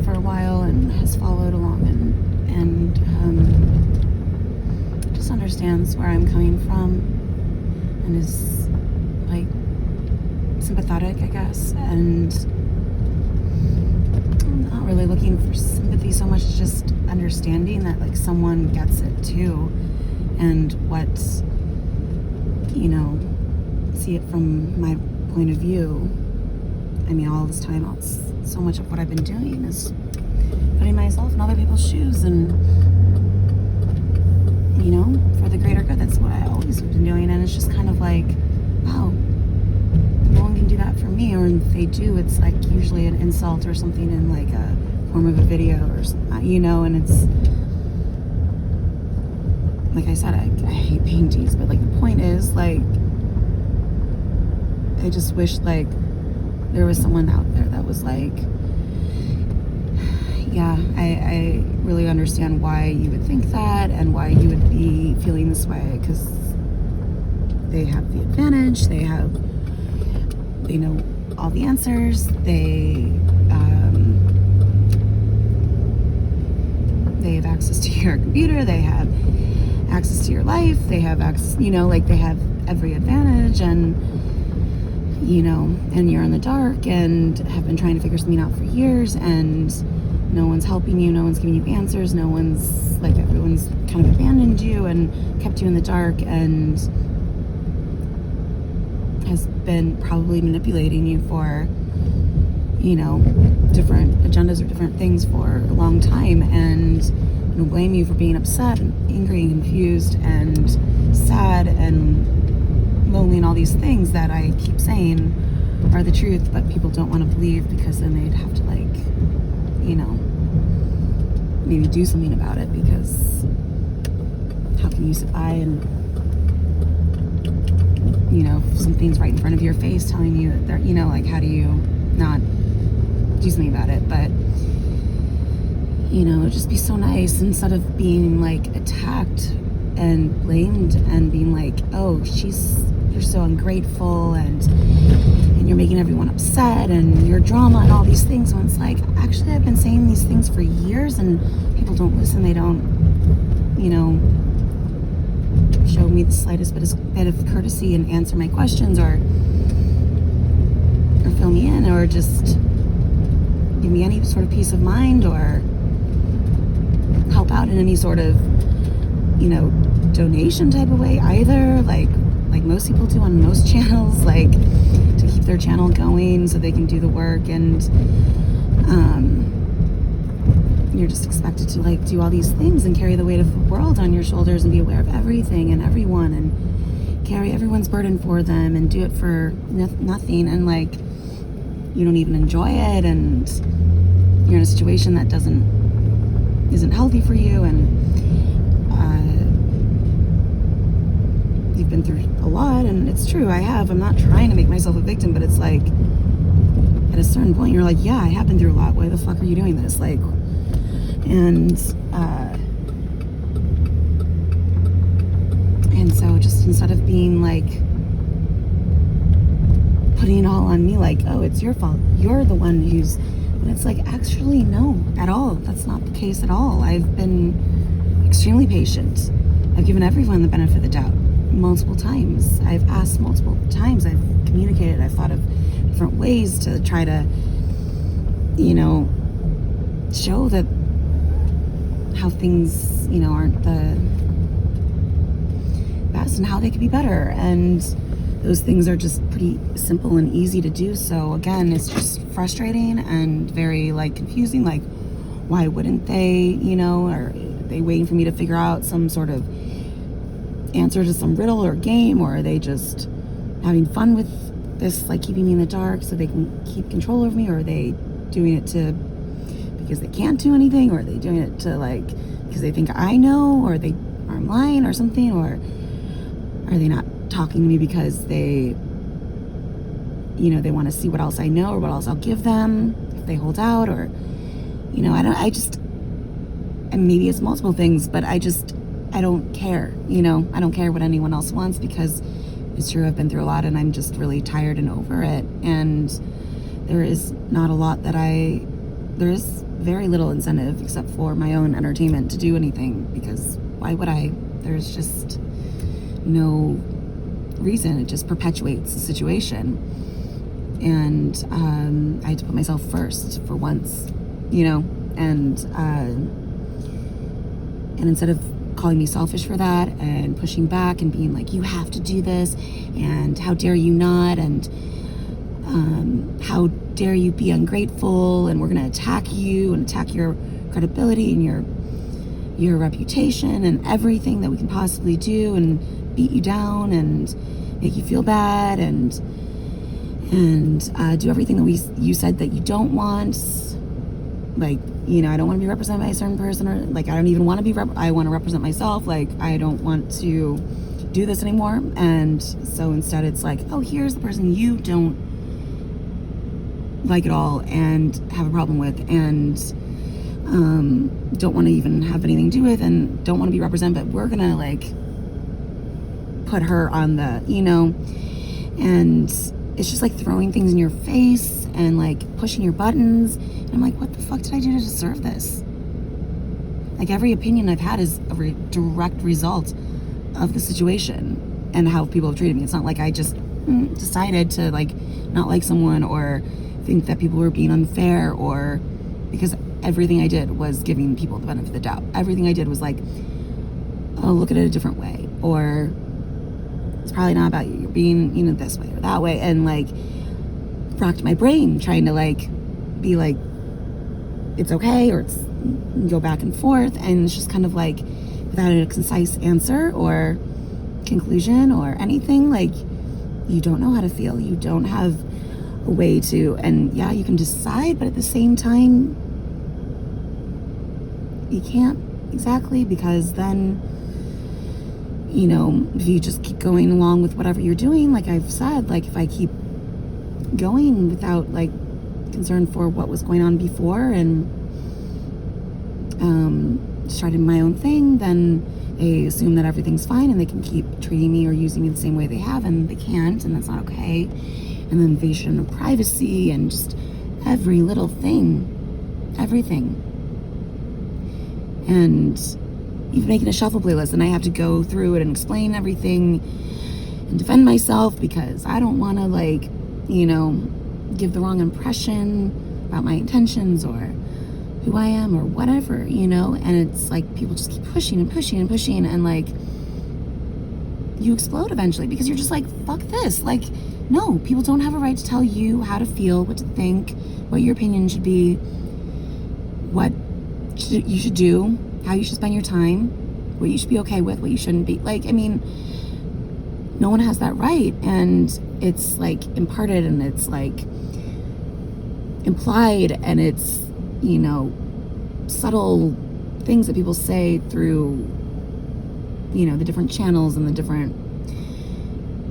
for a while and has followed along and just understands where I'm coming from and is like sympathetic, I guess, and I'm not really looking for sympathy so much as just understanding that like someone gets it too, and what, you know, see it from my point of view. I mean, all this time, so much of what I've been doing is putting myself in other people's shoes, and, you know, for the greater good. That's what I always have been doing, and it's just kind of like, wow, no one can do that for me, or if they do, it's like usually an insult or something in like a form of a video or something, you know, and it's, like I said, I hate paintings, but like the point is, like, I just wish like there was someone out there that was like, yeah, I really understand why you would think that and why you would be feeling this way, because they have the advantage, they know all the answers, they have access to your computer, they have access to your life, they have access, you know, like they have every advantage, and you know, and you're in the dark and have been trying to figure something out for years, and no one's helping you, no one's giving you answers, no one's, like, everyone's kind of abandoned you and kept you in the dark and has been probably manipulating you for, you know, different agendas or different things for a long time, and you know, blame you for being upset and angry and confused and sad and lonely and all these things that I keep saying are the truth, but people don't want to believe, because then they'd have to, like, you know, maybe do something about it, because how can you sit by and, you know, something's right in front of your face telling you that they're, you know, like, how do you not do something about it? But, you know, it'd just be so nice, instead of being like attacked and blamed and being like, oh, you're so ungrateful and you're making everyone upset and your drama and all these things, when it's like, actually, I've been saying these things for years and people don't listen, they don't, you know, show me the slightest bit of courtesy and answer my questions, or fill me in, or just give me any sort of peace of mind, or help out in any sort of, you know, donation type of way either, like most people do on most channels, like to keep their channel going so they can do the work, and you're just expected to like do all these things and carry the weight of the world on your shoulders and be aware of everything and everyone and carry everyone's burden for them and do it for nothing, and like you don't even enjoy it, and you're in a situation that isn't healthy for you, and you've been through a lot. And it's true, I'm not trying to make myself a victim, but it's like at a certain point you're like, yeah, I have been through a lot, why the fuck are you doing this? Like, and so just instead of being like putting it all on me, like, oh, it's your fault, you're the one who's, but it's like, actually, no, at all, that's not the case at all. I've been extremely patient. I've given everyone the benefit of the doubt multiple times. I've asked multiple times. I've communicated. I've thought of different ways to try to, you know, show that how things, you know, aren't the best and how they could be better. And those things are just pretty simple and easy to do. So again, it's just frustrating and very like confusing. Like, why wouldn't they, you know, are they waiting for me to figure out some sort of answer to some riddle or game, or are they just having fun with this, like keeping me in the dark so they can keep control over me, or are they doing it because they can't do anything, or are they doing it to like because they think I know, or they are lying or something, or are they not talking to me because they, you know, they want to see what else I know or what else I'll give them if they hold out, or, you know, and maybe it's multiple things, but I don't care, you know, I don't care what anyone else wants, because it's true, I've been through a lot and I'm just really tired and over it, and there is not a lot that I there's very little incentive except for my own entertainment to do anything, because why would I? There's just no reason. It just perpetuates the situation. And I had to put myself first for once, and instead of calling me selfish for that and pushing back and being like, you have to do this, and how dare you not, and how dare you be ungrateful, and we're going to attack you and attack your credibility and your reputation and everything that we can possibly do, and beat you down and make you feel bad, and do everything that you said that you don't want. Like, I don't want to be represented by a certain person, or like, I don't even want to be I want to represent myself. Like, I don't want to do this anymore. And so instead it's like, oh, here's the person you don't like at all and have a problem with, and don't want to even have anything to do with, and don't want to be represented, but we're gonna like put her on the, and it's just like throwing things in your face and like pushing your buttons. And I'm like, what the fuck did I do to deserve this? Like, every opinion I've had is a direct result of the situation and how people have treated me. It's not like I just decided to like not like someone or think that people were being unfair, or because everything I did was giving people the benefit of the doubt. Everything I did was like, oh, look at it a different way, or it's probably not about you. You're being, this way or that way, and like rocked my brain trying to like be like, it's okay, or it's go back and forth, and it's just kind of like without a concise answer or conclusion or anything. Like, you don't know how to feel. You don't have a way to, and yeah, you can decide, but at the same time, you can't exactly, because then, if you just keep going along with whatever you're doing, like I've said, like if I keep going without like concern for what was going on before, and just try to do my own thing, then they assume that everything's fine and they can keep treating me or using me the same way they have, and they can't, and that's not okay. And the invasion of privacy and just every little thing, everything. And even making a shuffle playlist, and I have to go through it and explain everything and defend myself because I don't want to like, give the wrong impression about my intentions or who I am or whatever, and it's like people just keep pushing and pushing and pushing, and like you explode eventually because you're just like, fuck this. Like, no, people don't have a right to tell you how to feel, what to think, what your opinion should be, what you should do, how you should spend your time, what you should be okay with, what you shouldn't be. Like, I mean, no one has that right, and it's like imparted, and it's like implied, and it's, subtle things that people say through, the different channels and the different,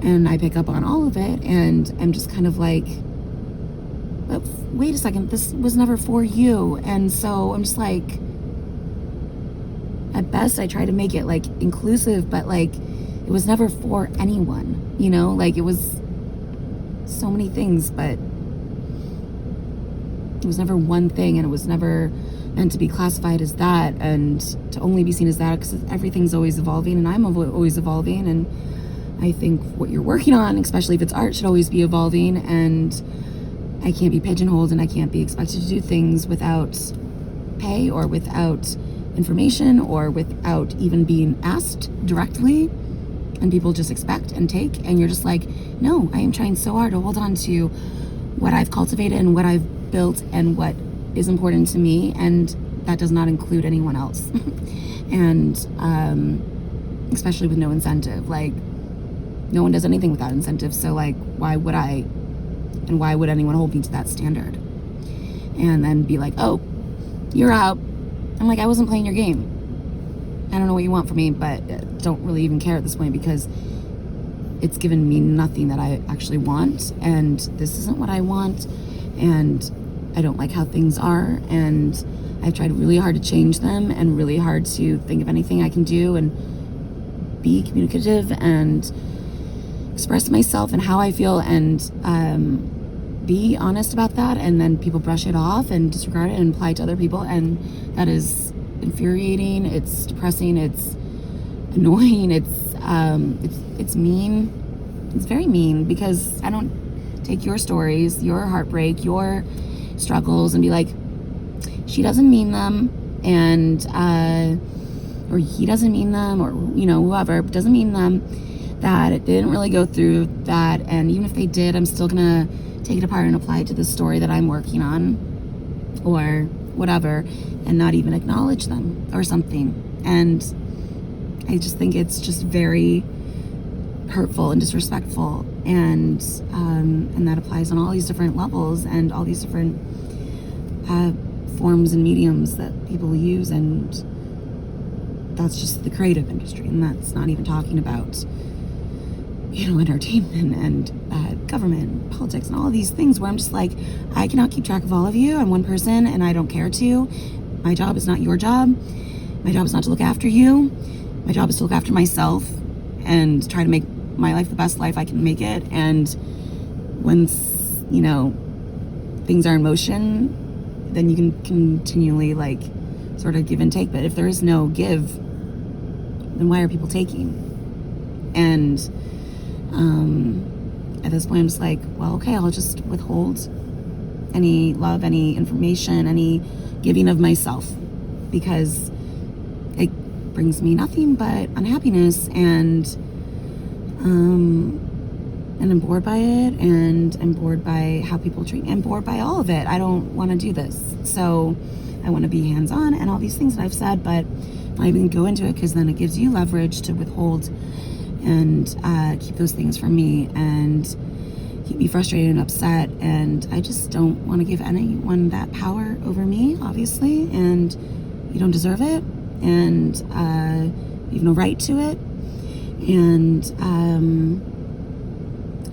and I pick up on all of it, and I'm just kind of like, but wait a second, this was never for you. And so I'm just like, at best I try to make it like inclusive, but like it was never for anyone, like it was so many things, but it was never one thing, and it was never meant to be classified as that and to only be seen as that, because everything's always evolving, and I'm always evolving, and I think what you're working on, especially if it's art, should always be evolving, and I can't be pigeonholed, and I can't be expected to do things without pay or without information or without even being asked directly, and people just expect and take, and you're just like, no, I am trying so hard to hold on to what I've cultivated and what I've built and what is important to me, and that does not include anyone else. And especially with no incentive, like no one does anything without incentive, so like why would I, and why would anyone hold me to that standard and then be like, oh, you're out? I'm like, I wasn't playing your game. I don't know what you want from me, but don't really even care at this point, because it's given me nothing that I actually want, and this isn't what I want, and I don't like how things are, and I've tried really hard to change them and really hard to think of anything I can do and be communicative and express myself and how I feel, and be honest about that, and then people brush it off and disregard it and apply it to other people, and that is infuriating. It's depressing. It's annoying. It's mean. It's very mean, because I don't take your stories, your heartbreak, your struggles, and be like, she doesn't mean them, and or he doesn't mean them, or whoever doesn't mean them, that it didn't really go through that, and even if they did, I'm still gonna take it apart and apply it to the story that I'm working on, or whatever, and not even acknowledge them or something. And I just think it's just very hurtful and disrespectful, and that applies on all these different levels and all these different forms and mediums that people use, and that's just the creative industry, and that's not even talking about entertainment and government, politics, and all of these things where I'm just like, I cannot keep track of all of you. I'm one person, and I don't care to. My job is not your job. My job is not to look after you. My job is to look after myself and try to make my life the best life I can make it. And when things are in motion, then you can continually sort of give and take. But if there is no give, then why are people taking? And at this point, I'm just like, well, okay, I'll just withhold any love, any information, any giving of myself, because it brings me nothing but unhappiness, and I'm bored by it, and I'm bored by how people treat me. I'm bored by all of it. I don't want to do this. So I want to be hands-on and all these things that I've said, but I'm not even go into it, because then it gives you leverage to withhold and keep those things from me and keep me frustrated and upset. And I just don't want to give anyone that power over me, obviously, and you don't deserve it, and you have no right to it. And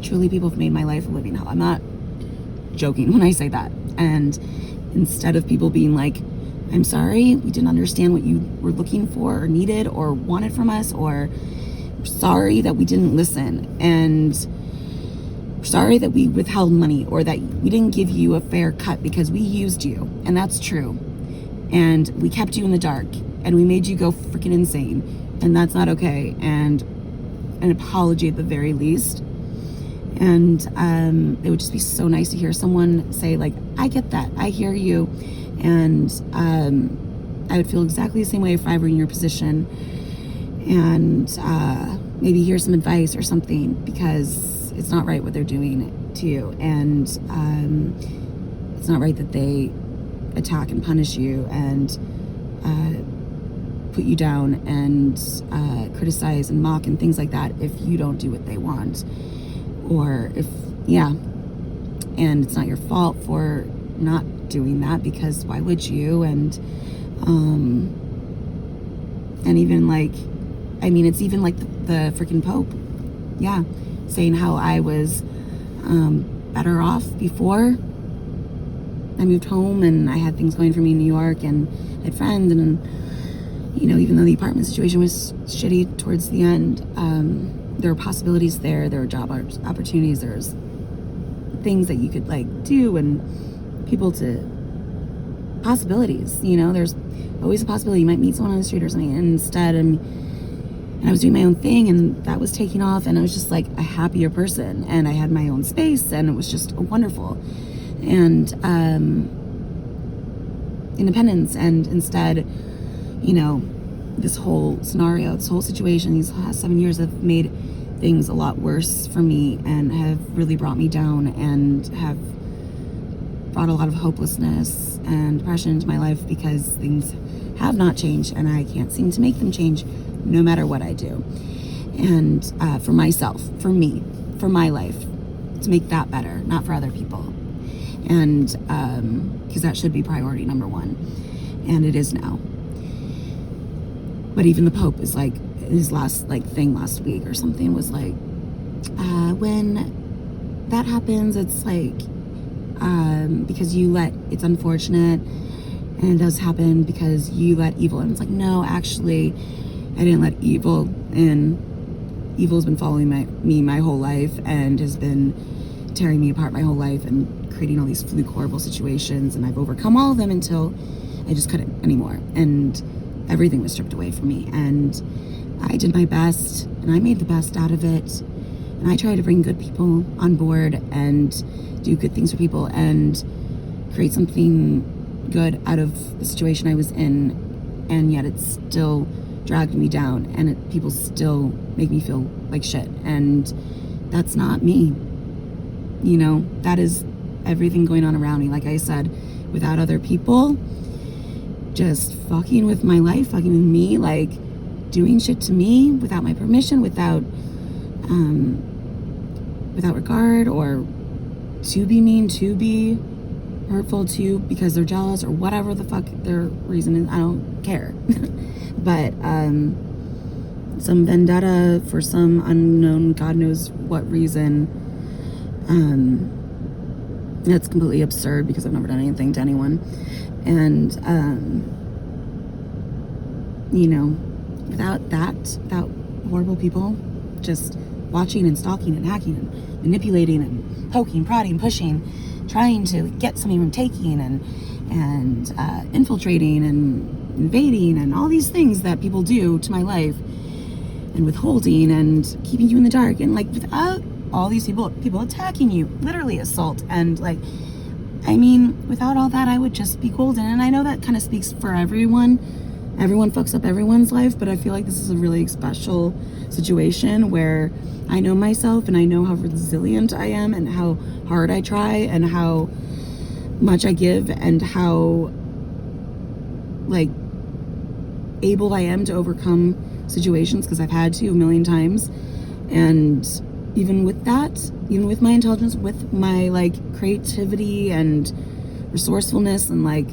truly, people have made my life a living hell. I'm not joking when I say that. And instead of people being like, I'm sorry, we didn't understand what you were looking for or needed or wanted from us, or sorry that we didn't listen, and sorry that we withheld money, or that we didn't give you a fair cut because we used you, and that's true, and we kept you in the dark, and we made you go freaking insane, and that's not okay, and an apology at the very least. And it would just be so nice to hear someone say, like, I get that, I hear you, and I would feel exactly the same way if I were in your position, and maybe hear some advice or something, because it's not right what they're doing to you, and it's not right that they attack and punish you and put you down and criticize and mock and things like that if you don't do what they want, or and it's not your fault for not doing that, because why would you? And even it's even like the freaking Pope, saying how I was better off before I moved home, and I had things going for me in New York, and I had friends, and even though the apartment situation was shitty towards the end, there were possibilities there were job opportunities, there's things that you could do, and people to possibilities, there's always a possibility you might meet someone on the street or something, and instead and I was doing my own thing, and that was taking off, and I was just like a happier person, and I had my own space, and it was just wonderful, and independence. And instead, this whole scenario, this whole situation, these last 7 years have made things a lot worse for me, and have really brought me down, and have brought a lot of hopelessness and depression into my life, because things have not changed, and I can't seem to make them change no matter what I do. And for myself, for me, for my life, to make that better, not for other people. And because that should be priority number one, and it is now. But even the Pope is his last thing last week or something was when that happens, it's because it's unfortunate, and it does happen because you let evil in. It's no, actually, I didn't let evil in. Evil has been following me my whole life, and has been tearing me apart my whole life, and creating all these fluke horrible situations, and I've overcome all of them until I just couldn't anymore, and everything was stripped away from me. And I did my best, and I made the best out of it, and I tried to bring good people on board and do good things for people and create something good out of the situation I was in, and yet it still dragged me down, and people still make me feel like shit, and that's not me. You know, that is everything going on around me. Like I said, without other people just fucking with my life, fucking with me, like doing shit to me without my permission, without regard, or to be mean, to be hurtful, to because they're jealous or whatever the fuck their reason is, I don't care. But some vendetta for some unknown, God knows what reason, that's completely absurd because I've never done anything to anyone. And you know, without horrible people just watching and stalking and hacking and manipulating and poking, prodding, pushing, trying to get something from taking and infiltrating and invading and all these things that people do to my life, and withholding and keeping you in the dark, and like without all these people attacking you, literally assault, and like, I mean, without all that, I would just be golden. And I know that kind of speaks for everyone fucks up everyone's life, but I feel like this is a really special situation where I know myself, and I know how resilient I am, and how hard I try, and how much I give, and how like able I am to overcome situations, because I've had to a million times. And even with that, even with my intelligence, with my like creativity and resourcefulness, and like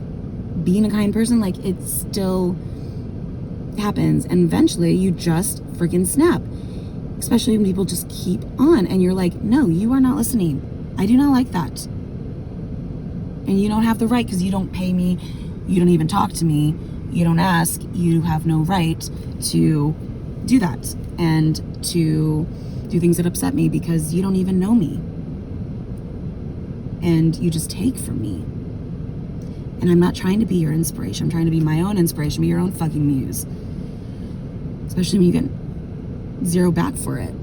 being a kind person, like it still happens, and eventually you just freaking snap. Especially when people just keep on, and you're like, no, you are not listening. I do not like that. And you don't have the right, because you don't pay me, you don't even talk to me, you don't ask, you have no right to do that and to do things that upset me, because you don't even know me, and you just take from me. And I'm not trying to be your inspiration, I'm trying to be my own inspiration, be your own fucking muse, especially when you get zero back for it.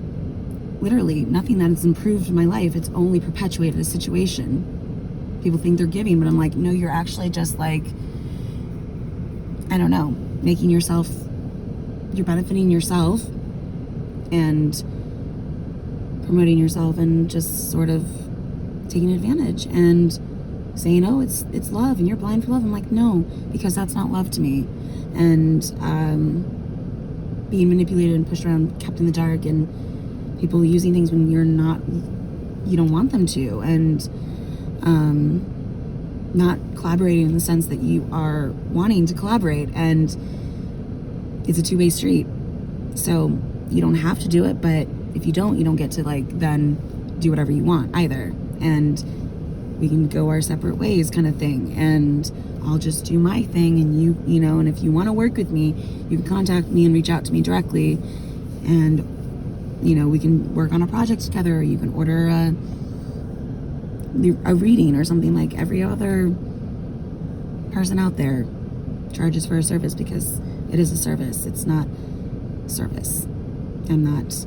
Literally nothing that has improved my life, it's only perpetuated a situation. People think they're giving, but I'm like, no, you're actually just like, I don't know, making yourself, you're benefiting yourself and promoting yourself, and just sort of taking advantage and saying, oh, it's love and you're blind for love. I'm like, no, because that's not love to me. And being manipulated and pushed around, kept in the dark, and people using things when you don't want them to, and not collaborating in the sense that you are wanting to collaborate, and it's a two-way street. So you don't have to do it, but if you don't get to like then do whatever you want either, and we can go our separate ways kind of thing, and I'll just do my thing, and you know, and if you want to work with me, you can contact me and reach out to me directly, and you know, we can work on a project together, or you can order a reading or something. Like every other person out there charges for a service, because it is a service. It's not service. I'm not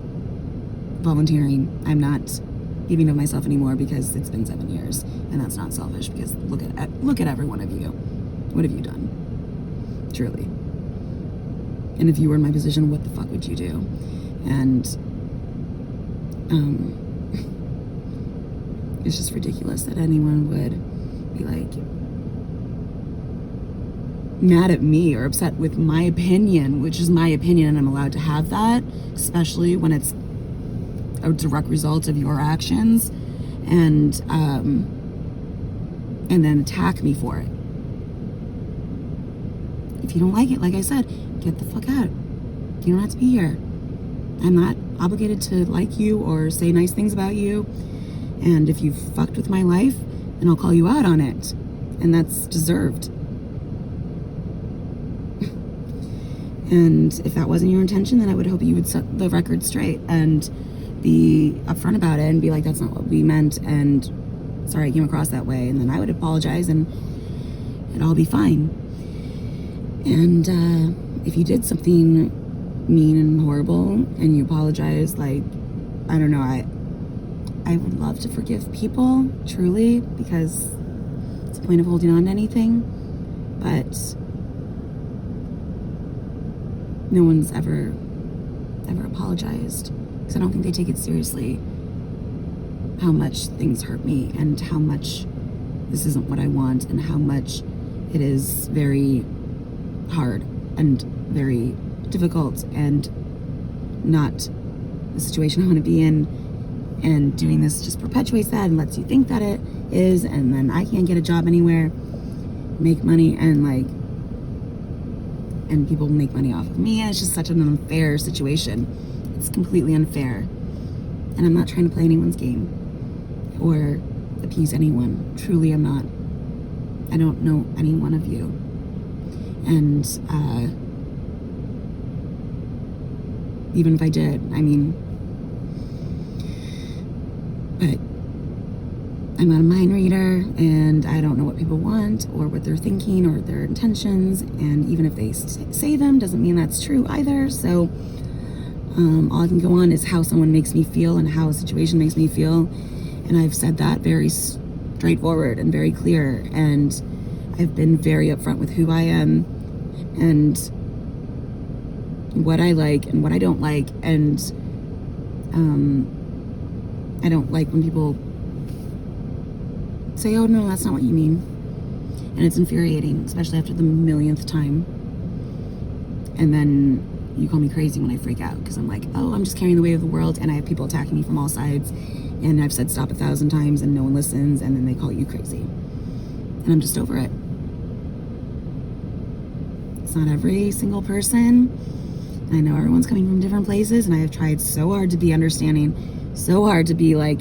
volunteering. I'm not giving of myself anymore, because it's been 7 years, and that's not selfish, because look at every one of you. What have you done? Truly. And if you were in my position, what the fuck would you do? And it's just ridiculous that anyone would be like mad at me or upset with my opinion, which is my opinion, and I'm allowed to have that, especially when it's a direct result of your actions, and then attack me for it. If you don't like it, like I said, get the fuck out. You don't have to be here. I'm not obligated to like you or say nice things about you. And if you've fucked with my life, then I'll call you out on it. And that's deserved. And if that wasn't your intention, then I would hope you would set the record straight and be upfront about it and be like, that's not what we meant, and sorry I came across that way. And then I would apologize and it'd all be fine. And if you did something mean and horrible and you apologize, like, I don't know, I would love to forgive people, truly, because it's the point of holding on to anything. But no one's ever apologized, because I don't think they take it seriously how much things hurt me and how much this isn't what I want and how much it is very hard and very difficult and not the situation I want to be in. And doing this just perpetuates that and lets you think that it is, and then I can't get a job anywhere, make money, and people make money off of me. And it's just such an unfair situation. It's completely unfair. And I'm not trying to play anyone's game or appease anyone. Truly, I'm not. I don't know any one of you. And even if I did, I mean, but I'm not a mind reader, and I don't know what people want or what they're thinking or their intentions. And even if they say them, doesn't mean that's true either. So all I can go on is how someone makes me feel and how a situation makes me feel. And I've said that very straightforward and very clear. And I've been very upfront with who I am and what I like and what I don't like. And I don't like when people say, oh no, that's not what you mean. And it's infuriating, especially after the millionth time. And then you call me crazy when I freak out, because I'm like, oh, I'm just carrying the weight of the world, and I have people attacking me from all sides, and I've said stop 1,000 times and no one listens, and then they call you crazy. And I'm just over it. It's not every single person. I know everyone's coming from different places, and I have tried so hard to be understanding, so hard to be like,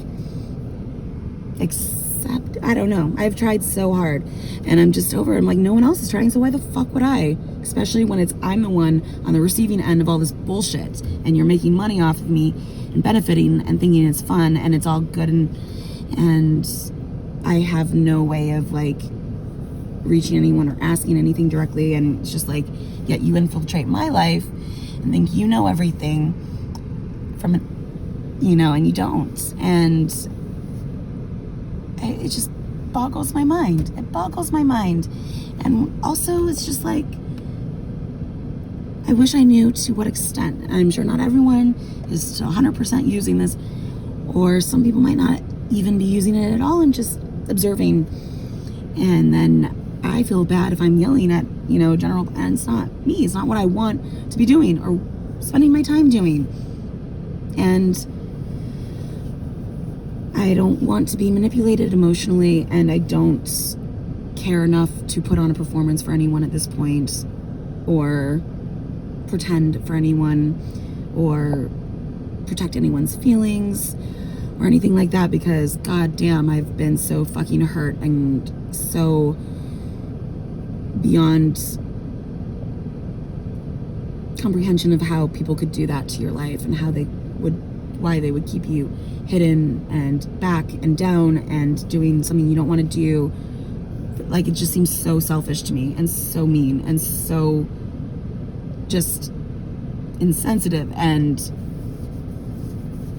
I don't know. I've tried so hard, and I'm just over it. I'm like, no one else is trying, so why the fuck would I? Especially when I'm the one on the receiving end of all this bullshit, and you're making money off of me and benefiting and thinking it's fun and it's all good, and I have no way of like reaching anyone or asking anything directly, and it's just like, yet you infiltrate my life and think you know everything from it, and you don't. And it just boggles my mind. It boggles my mind. And also, it's just like, I wish I knew to what extent. I'm sure not everyone is 100% using this, or some people might not even be using it at all and just observing. And then I feel bad if I'm yelling at, general, and it's not me. It's not what I want to be doing or spending my time doing. And I don't want to be manipulated emotionally, and I don't care enough to put on a performance for anyone at this point, or pretend for anyone, or protect anyone's feelings, or anything like that, because goddamn, I've been so fucking hurt and so beyond comprehension of how people could do that to your life, and why they would keep you hidden and back and down and doing something you don't want to do. Like, it just seems so selfish to me, and so mean, and so just insensitive and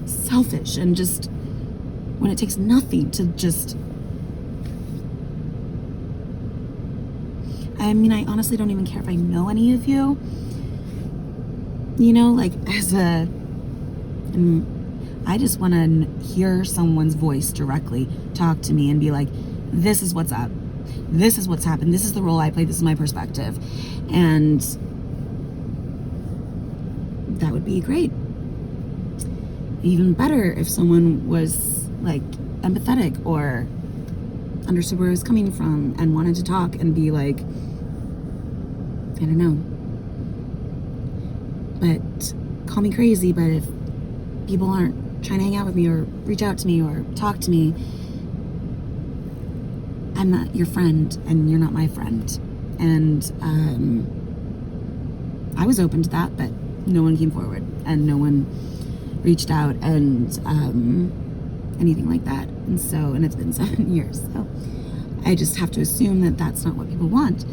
selfish, and just when it takes nothing to just, I mean, I honestly don't even care if I know any of you, like, I just want to hear someone's voice directly talk to me and be like, this is what's up. This is what's happened. This is the role I play. This is my perspective. And that would be great. Even better if someone was like empathetic or understood where I was coming from and wanted to talk and be like, I don't know. But call me crazy, but if people aren't trying to hang out with me or reach out to me or talk to me, I'm not your friend, and you're not my friend. And I was open to that, but no one came forward, and no one reached out. And anything like that. And so, and it's been 7 years. So I just have to assume that that's not what people want.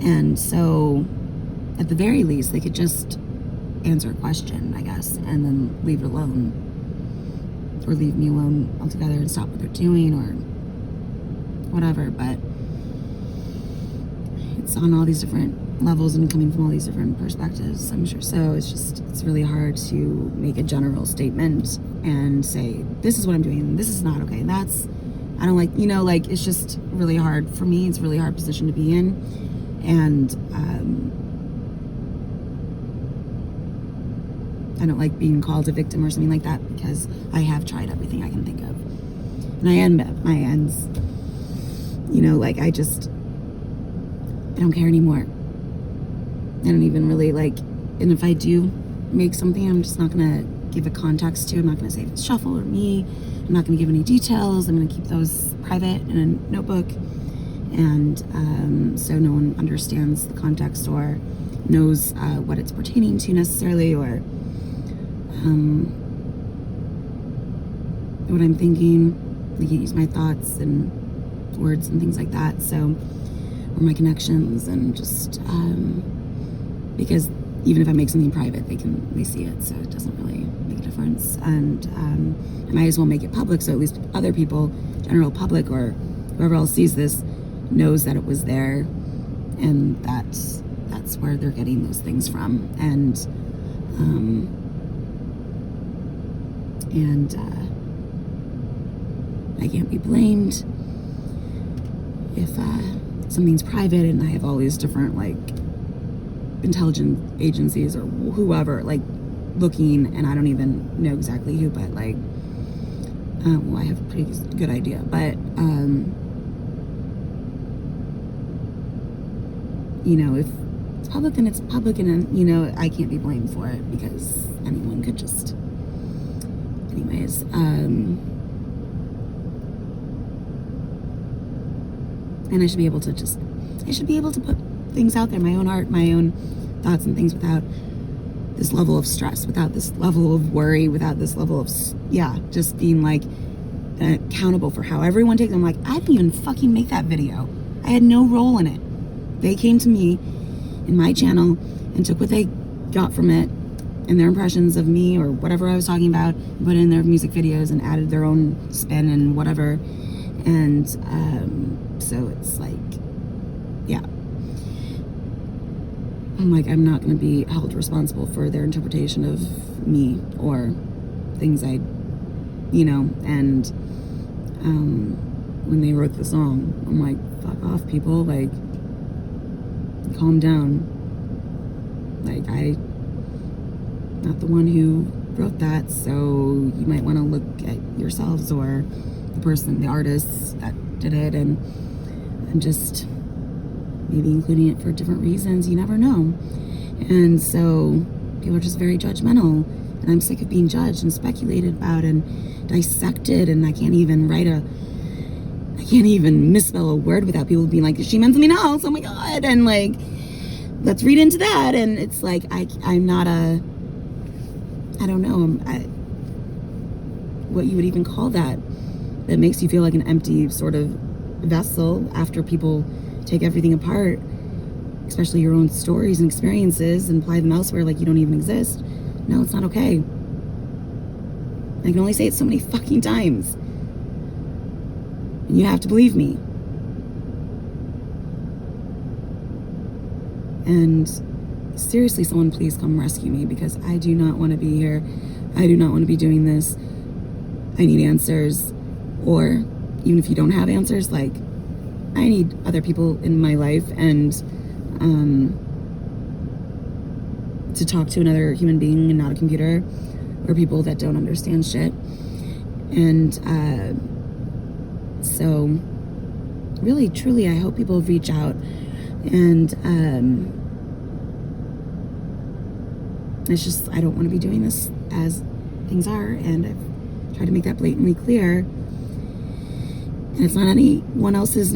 And so at the very least, they could just answer a question, I guess, and then leave it alone, or leave me alone altogether and stop what they're doing or whatever. But it's on all these different levels and coming from all these different perspectives, I'm sure. So it's really hard to make a general statement and say, this is what I'm doing, this is not okay, I don't like, like, it's just really hard for me. It's a really hard position to be in. And I don't like being called a victim or something like that, because I have tried everything I can think of. And I am at my ends. Like, I don't care anymore. I don't even really and if I do make something, I'm just not gonna give a context to. I'm not gonna say if it's Shuffle or me. I'm not gonna give any details. I'm gonna keep those private in a notebook. And so no one understands the context or knows what it's pertaining to necessarily, or what I'm thinking. I can use my thoughts and words and things like that. So, or my connections, and just because even if I make something private, they see it, so it doesn't really make a difference. And I might as well make it public, so at least other people, general public or whoever else sees this, knows that it was there, and that's where they're getting those things from. And I can't be blamed if something's private, and I have all these different intelligence agencies or whoever looking, and I don't even know exactly who, but well, I have a pretty good idea, but if it's public, then it's public, and I can't be blamed for it, because anyone could just, anyways. And I should be able to put things out there, my own art, my own thoughts and things, without this level of stress, without this level of worry, without this level of, just being accountable for how everyone takes it. I'm I didn't even fucking make that video. I had no role in it. They came to me in my channel and took what they got from it and their impressions of me or whatever I was talking about, and put it in their music videos and added their own spin and whatever. And so it's I'm I'm not going to be held responsible for their interpretation of me or things and when they wrote the song, I'm fuck off, people, calm down. I'm not the one who wrote that, so you might want to look at yourselves or the artists that did it, and just maybe including it for different reasons. You never know. And so people are just very judgmental, and I'm sick of being judged and speculated about and dissected, and I can't even misspell a word without people being she meant something else, oh my god, and let's read into that. And it's I'm not I don't know, what you would even call that makes you feel like an empty sort of vessel after people take everything apart, especially your own stories and experiences, and apply them elsewhere you don't even exist. No, it's not okay. I can only say it so many fucking times, and you have to believe me. And seriously, someone please come rescue me, because I do not want to be here. I do not want to be doing this. I need answers. Or even if you don't have answers, I need other people in my life, and to talk to another human being and not a computer, or people that don't understand shit. And so really, truly, I hope people reach out. And it's just, I don't want to be doing this as things are, and I've tried to make that blatantly clear. And it's not anyone else's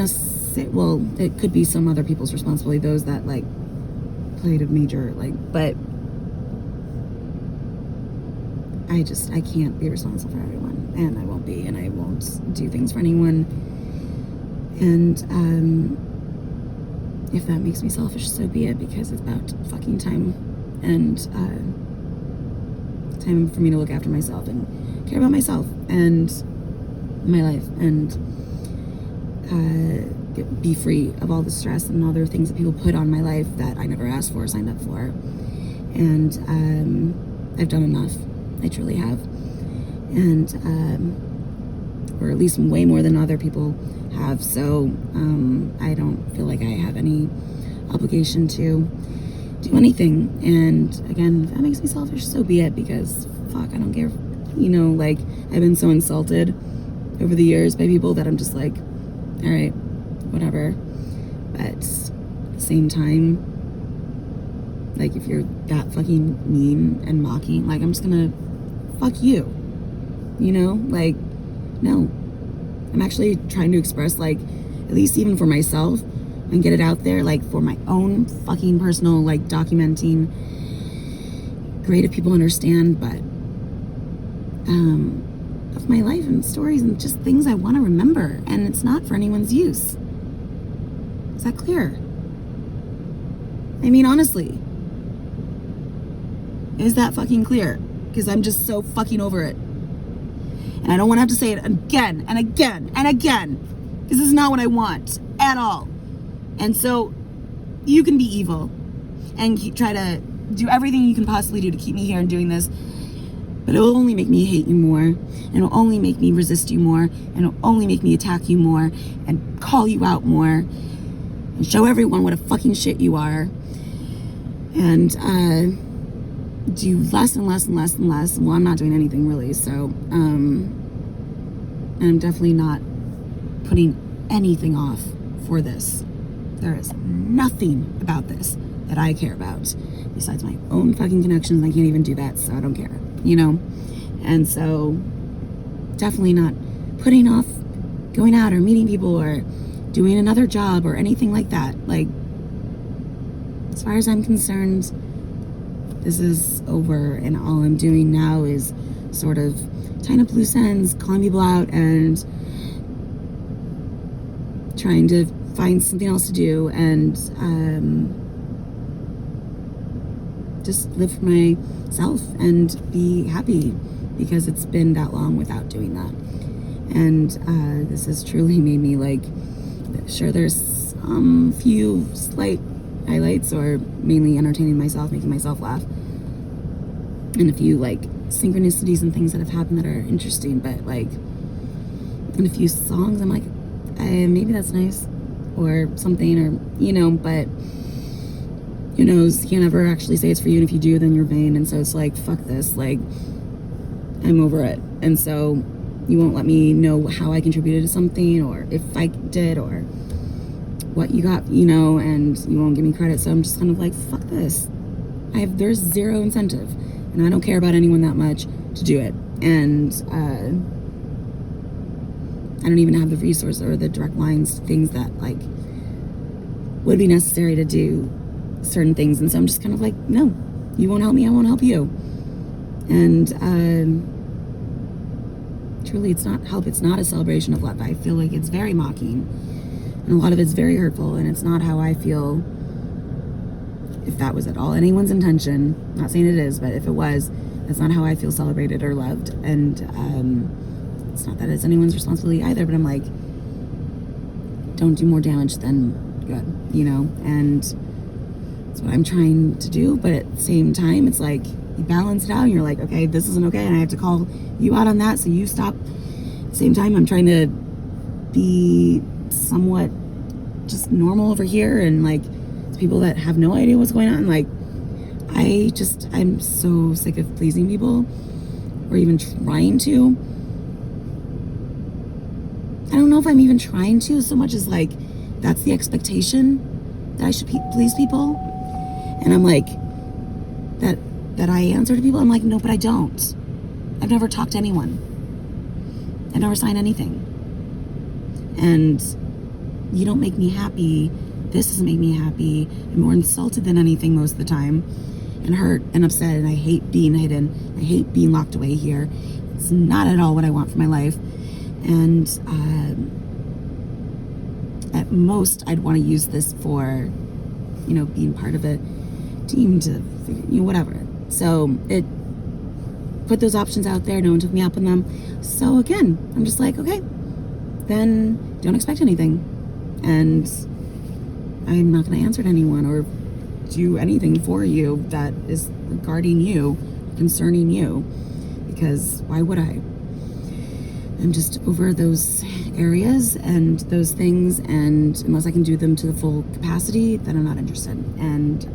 well, it could be some other people's responsibility, those that played a major but I can't be responsible for everyone, and I won't be, and I won't do things for anyone. And if that makes me selfish, so be it, because it's about fucking time, and time for me to look after myself and care about myself and my life, and be free of all the stress and other things that people put on my life that I never asked for or signed up for. And I've done enough. I truly have. And or at least way more than other people have. So I don't feel like I have any obligation to do anything. And again, if that makes me selfish, so be it, because fuck, I don't care. You know, like, I've been so insulted over the years by people that I'm just like, all right, whatever. But at the same time, like, if you're that fucking mean and mocking, like, I'm just gonna fuck you, you know? Like, no. I'm actually trying to express, like, at least even for myself, and get it out there, like, for my own fucking personal, like, documenting. Great if people understand, but of my life and stories and just things I want to remember, and it's not for anyone's use. Is that clear? I mean, honestly, is that fucking clear? Because I'm just so fucking over it, and I don't want to have to say it again and again and again, because this is not what I want at all. And so you can be evil and try to do everything you can possibly do to keep me here and doing this, but it will only make me hate you more, and it will only make me resist you more, and it will only make me attack you more and call you out more and show everyone what a fucking shit you are, and do less and less and less and less. Well, I'm not doing anything really, so and I'm definitely not putting anything off for this. There is nothing about this that I care about besides my own fucking connections. I can't even do that, so I don't care, you know? And so definitely not putting off going out or meeting people or doing another job or anything like that. Like, as far as I'm concerned, this is over, and all I'm doing now is sort of tying up loose ends, calling people out, and trying to find something else to do, and just live for myself and be happy, because it's been that long without doing that. And this has truly made me, like, sure, there's some few slight highlights, or mainly entertaining myself, making myself laugh, and a few, like, synchronicities and things that have happened that are interesting, but, like, in a few songs I'm like, maybe that's nice or something, or, you know, but who knows? You can't ever actually say it's for you, and if you do, then you're vain. And so it's like, fuck this, like, I'm over it. And so you won't let me know how I contributed to something, or if I did, or what you got, you know, and you won't give me credit. So I'm just kind of like, fuck this. There's zero incentive, and I don't care about anyone that much to do it. And I don't even have the resource or the direct lines to things that, like, would be necessary to do certain things. And so I'm just kind of like, no, you won't help me, I won't help you. And truly, it's not help. It's not a celebration of love. I feel like it's very mocking, and a lot of it's very hurtful, and it's not how I feel. If that was at all anyone's intention, not saying it is, but if it was, that's not how I feel celebrated or loved. And it's not that it's anyone's responsibility either, but I'm like, don't do more damage than good, you know? And that's what I'm trying to do. But at the same time, it's like, you balance it out, and you're like, okay, this isn't okay, and I have to call you out on that, so you stop. At the same time, I'm trying to be somewhat just normal over here, and, like, people that have no idea what's going on. Like, I'm so sick of pleasing people, or even trying to. I don't know if I'm even trying to, so much as, like, that's the expectation, that I should please people. And I'm like, that I answer to people. I'm like, no, but I don't. I've never talked to anyone. I've never signed anything. And you don't make me happy. This doesn't make me happy. I'm more insulted than anything most of the time. and hurt and upset, and I hate being hidden. I hate being locked away here. It's not at all what I want for my life. And at most, I'd want to use this for, you know, being part of a team to figure, you know, whatever. So it put those options out there. No one took me up on them. So again, I'm just like, okay, then don't expect anything. And I'm not going to answer to anyone or do anything for you that is regarding you, concerning you, because why would I? I'm just over those areas and those things, and unless I can do them to the full capacity, then I'm not interested. And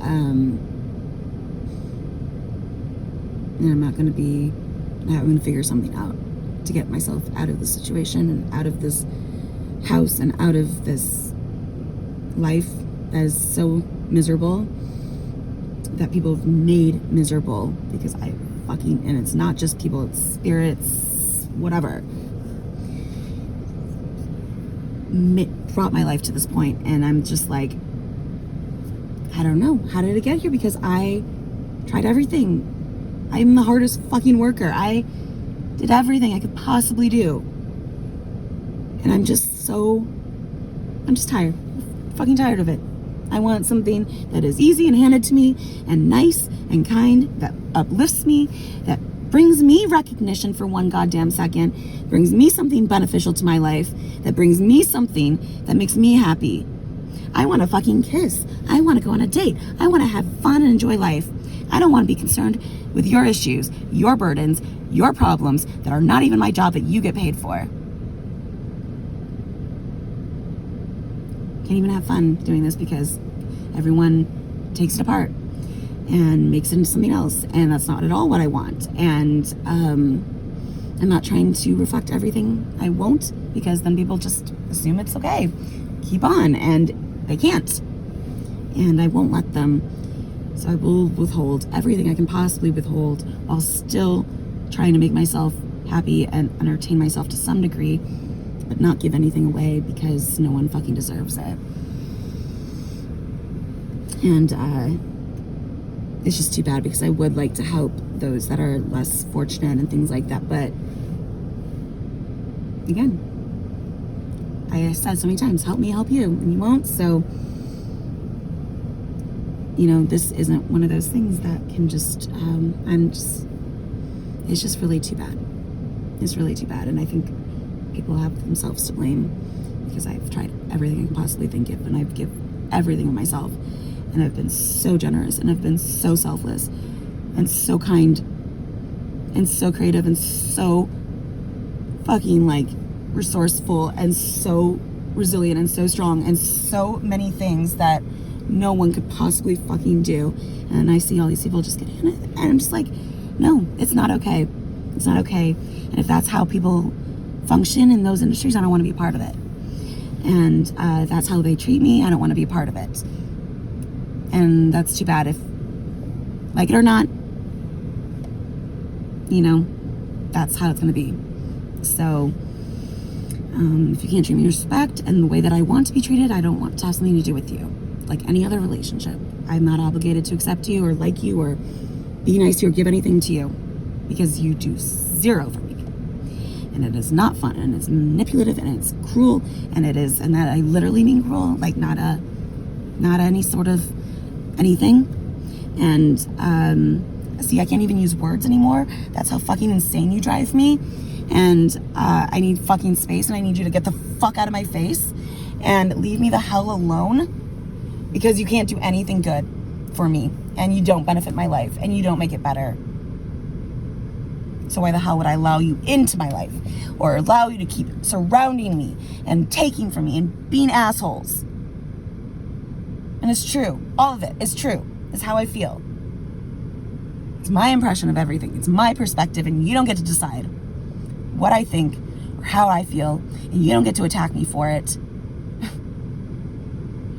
I'm not going to be having to figure something out to get myself out of the situation and out of this house and out of this life that is so miserable, that people have made miserable, because I fucking, and it's not just people, it's spirits, whatever, brought my life to this point. And I'm just like, I don't know, how did it get here? Because I tried everything. I'm the hardest fucking worker. I did everything I could possibly do. And I'm just tired. I'm fucking tired of it. I want something that is easy and handed to me and nice and kind, that uplifts me, that brings me recognition for one goddamn second, brings me something beneficial to my life, that brings me something that makes me happy. I want to fucking kiss. I want to go on a date. I want to have fun and enjoy life. I don't want to be concerned with your issues, your burdens, your problems that are not even my job that you get paid for. Can't even have fun doing this because everyone takes it apart and makes it into something else, and that's not at all what I want. And I'm not trying to reflect everything. I won't, because then people just assume it's okay, keep on, and they can't, and I won't let them. So I will withhold everything I can possibly withhold while still trying to make myself happy and entertain myself to some degree, but not give anything away, because no one fucking deserves it. And it's just too bad, because I would like to help those that are less fortunate and things like that. But again, I said so many times, help me help you, and you won't. So, you know, this isn't one of those things that can just, it's just really too bad. It's really too bad. And I think people have themselves to blame, because I've tried everything I can possibly think of, and I've given everything of myself, and I've been so generous, and I've been so selfless, and so kind, and so creative, and so fucking like resourceful, and so resilient, and so strong, and so many things that no one could possibly fucking do. And I see all these people just get in it, and I'm just like, no, it's not okay. It's not okay. And if that's how people function in those industries, I don't want to be a part of it. And that's how they treat me, I don't want to be a part of it. And that's too bad. If, like it or not, you know, that's how it's going to be. So if you can't treat me with respect and the way that I want to be treated, I don't want to have something to do with you. Like any other relationship, I'm not obligated to accept you or like you or be nice to you or give anything to you, because you do zero for me. And it is not fun, and it's manipulative, and it's cruel, and it is, and that I literally mean cruel, like not any sort of anything. And see, I can't even use words anymore. That's how fucking insane you drive me. And I need fucking space, and I need you to get the fuck out of my face and leave me the hell alone, because you can't do anything good for me, and you don't benefit my life, and you don't make it better. So why the hell would I allow you into my life, or allow you to keep surrounding me and taking from me and being assholes? And it's true. All of it is true. It's how I feel. It's my impression of everything. It's my perspective, and you don't get to decide what I think or how I feel, and you don't get to attack me for it.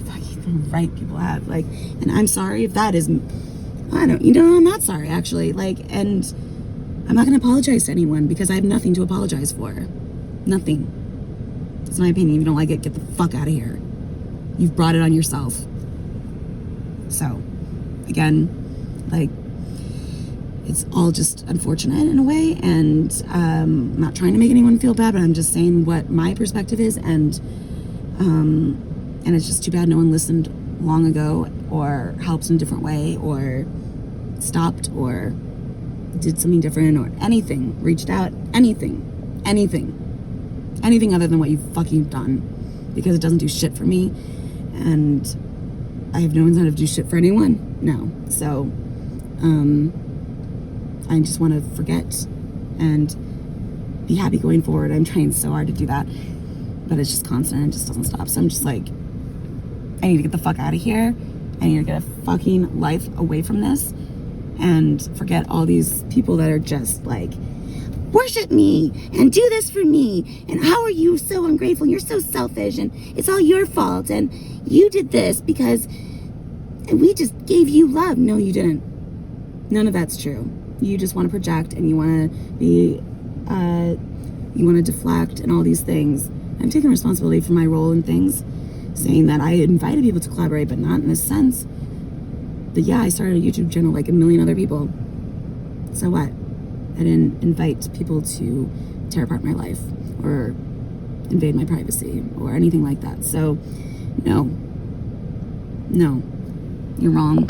Fucking right people have. Like, and I'm sorry if that is, I don't, you know, I'm not sorry actually. Like, and I'm not going to apologize to anyone, because I have nothing to apologize for. Nothing. It's my opinion. If you don't like it, get the fuck out of here. You've brought it on yourself. So, again, like, it's all just unfortunate in a way, and I'm not trying to make anyone feel bad, but I'm just saying what my perspective is, and it's just too bad no one listened long ago, or helped in a different way, or stopped, or did something different, or anything, reached out, anything other than what you've fucking done, because it doesn't do shit for me, and I have no incentive to do shit for anyone. No. So I just want to forget and be happy going forward. I'm trying so hard to do that, but it's just constant and it just doesn't stop. So I'm just like, I need to get the fuck out of here. I need to get a fucking life away from this and forget all these people that are just like, worship me and do this for me, and how are you so ungrateful, and you're so selfish, and it's all your fault, and you did this because we just gave you love. No, you didn't. None of that's true. You just want to project, and you want to be you want to deflect and all these things. I'm taking responsibility for my role in things, saying that I invited people to collaborate, but not in this sense. But yeah, I started a YouTube channel like a million other people. So what? I didn't invite people to tear apart my life or invade my privacy or anything like that. So no, you're wrong.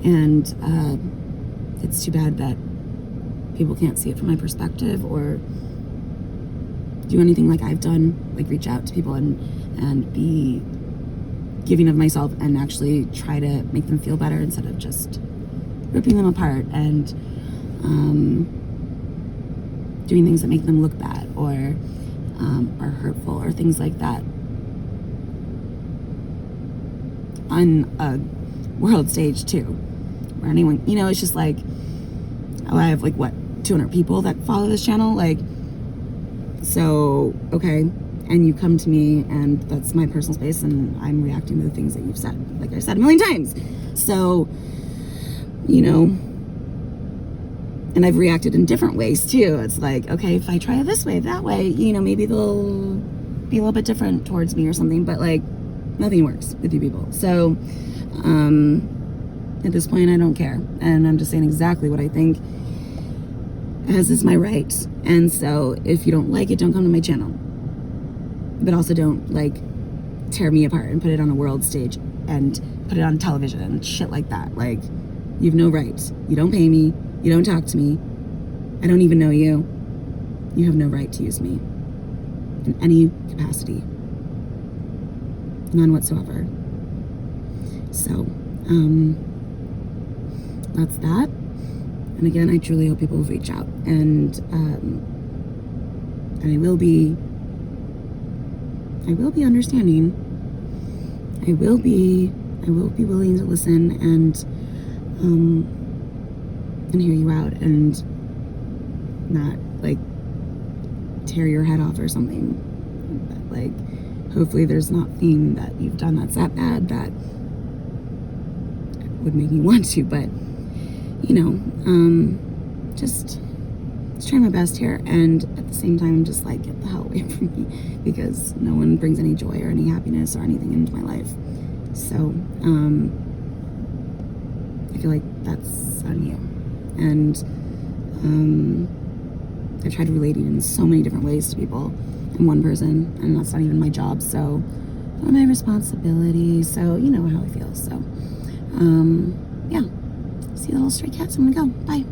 And it's too bad that people can't see it from my perspective or do anything like I've done, like reach out to people and be giving of myself and actually try to make them feel better instead of just ripping them apart and doing things that make them look bad or are hurtful or things like that on a world stage too, where anyone, it's just like, oh, I have 200 people that follow this channel, so okay, and you come to me and that's my personal space and I'm reacting to the things that you've said, like I said a million times. So and I've reacted in different ways too. It's like, okay, if I try it this way, that way, maybe they'll be a little bit different towards me or something, but nothing works with you people. So at this point I don't care, and I'm just saying exactly what I think, as is my right. And so if you don't like it, don't come to my channel, but also don't tear me apart and put it on a world stage and put it on television and shit like that. You've no right. You don't pay me. You don't talk to me. I don't even know you. You have no right to use me in any capacity. None whatsoever. So, that's that. And again, I truly hope people will reach out, and I will be understanding. I will be willing to listen and hear you out and not tear your head off or something. But hopefully there's nothing that you've done that's that bad that would make me want to, but just trying my best here, and at the same time just get the hell away from me, because no one brings any joy or any happiness or anything into my life. So I feel like that's on you. And I've tried relating in so many different ways to people in one person, and that's not even my job, so not my responsibility. So you know how I feel. So yeah, see the little stray cats. I'm gonna go. Bye.